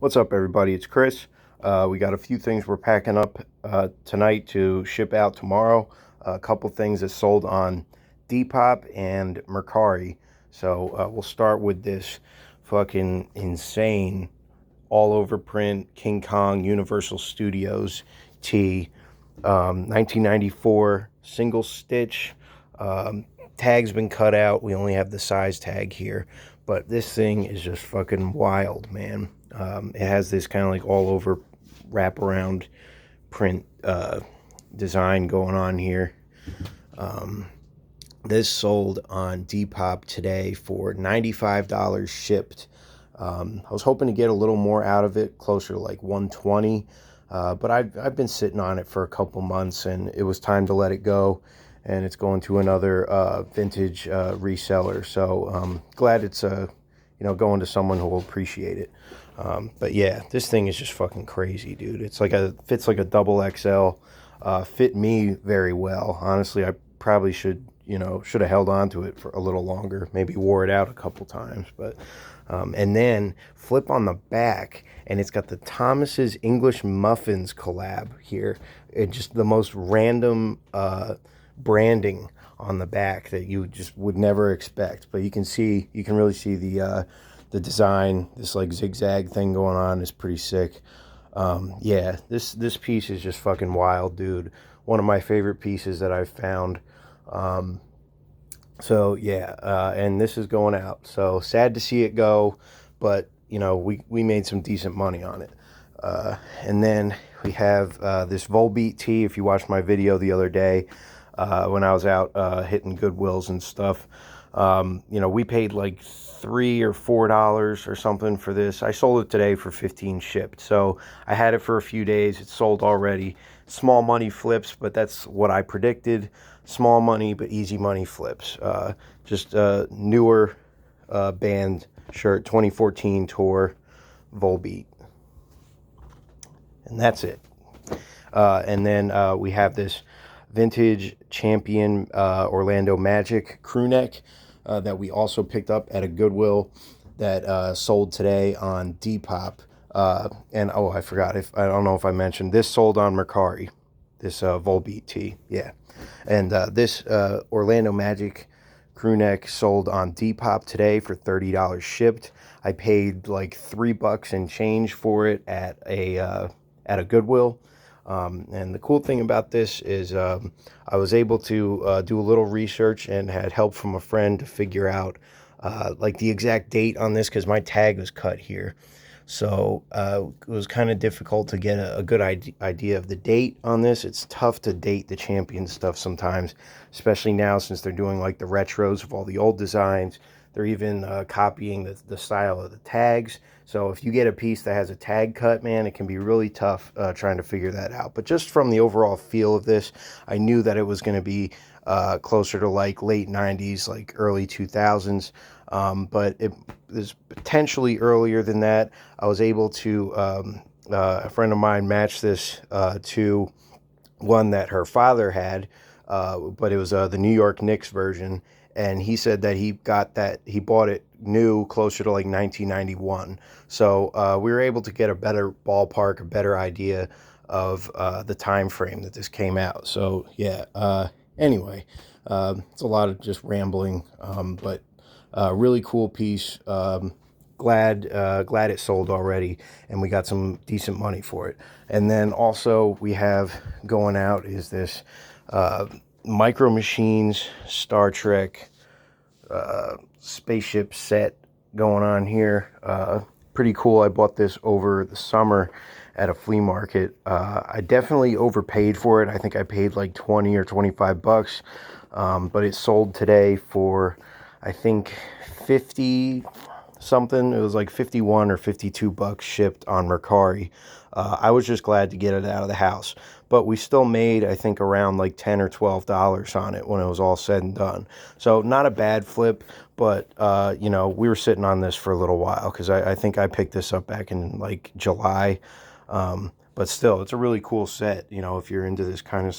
What's up, everybody? It's Chris. We got a few things we're packing up tonight to ship out tomorrow. A couple things that sold on Depop and Mercari. So we'll start with this fucking insane all over print King Kong Universal Studios tee. 1994 single stitch. Tag's been cut out. We only have the size tag here, but this thing is just fucking wild, man. It has this kind of like all over wraparound print design going on here. This sold on Depop today for $95 shipped. I was hoping to get a little more out of it, closer to like 120, but I've been sitting on it for a couple months, and it was time to let it go. And it's going to another vintage reseller. So glad it's going to someone who will appreciate it. But yeah, this thing is just fucking crazy, dude. It's like fits like a double XL. Fit me very well. Honestly, I probably should have held on to it for a little longer. Maybe wore it out a couple times, but and then flip on the back, and it's got the Thomas's English Muffins collab here. It's just the most random branding on the back that you just would never expect. But you can really see the design. This like zigzag thing going on is pretty sick. Yeah, this piece is just fucking wild, dude. One of my favorite pieces that I've found. So yeah, and this is going out. So sad to see it go, but we made some decent money on it. And then we have this Volbeat tee. If you watched my video the other day, when I was out hitting Goodwills and stuff, we paid like $3 or $4 or something for this. I sold it today for 15 shipped. So I had it for a few days. It's sold already. Small money flips, but that's what I predicted. Small money, but easy money flips. Just a newer band shirt, 2014 tour, Volbeat. And that's it. And then we have this vintage Champion Orlando Magic crew neck that we also picked up at a Goodwill that sold today on Depop. And I forgot, I don't know if I mentioned, this sold on Mercari, this Volbeat tee. Yeah. And this Orlando Magic crew neck sold on Depop today for $30 shipped. I paid like $3 and change for it at a Goodwill. And the cool thing about this is I was able to do a little research and had help from a friend to figure out like the exact date on this, because my tag was cut here. So it was kind of difficult to get a good idea of the date on this. It's tough to date the Champion stuff sometimes, especially now since they're doing like the retros of all the old designs. They're even copying the style of the tags. So if you get a piece that has a tag cut, man, it can be really tough trying to figure that out. But just from the overall feel of this, I knew that it was going to be closer to like late 90s, like early 2000s. But it is potentially earlier than that. I was able to, a friend of mine matched this to one that her father had, but it was the New York Knicks version. And he said that he bought it new closer to like 1991. So we were able to get a better ballpark, a better idea of the time frame that this came out. So yeah, anyway, it's a lot of just rambling, but really cool piece. Glad it sold already, and we got some decent money for it. And then also we have going out is this Micro Machines Star Trek spaceship set going on here. Pretty cool. I bought this over the summer at a flea market. I definitely overpaid for it. I think I paid like 20 or 25 bucks, but it sold today for, I think, 50 something. It was like 51 or 52 bucks shipped on Mercari. I was just glad to get it out of the house, but we still made, I think, around like $10 or $12 on it when it was all said and done. So not a bad flip, but we were sitting on this for a little while, because I think I picked this up back in like July. But still, it's a really cool set, if you're into this kind of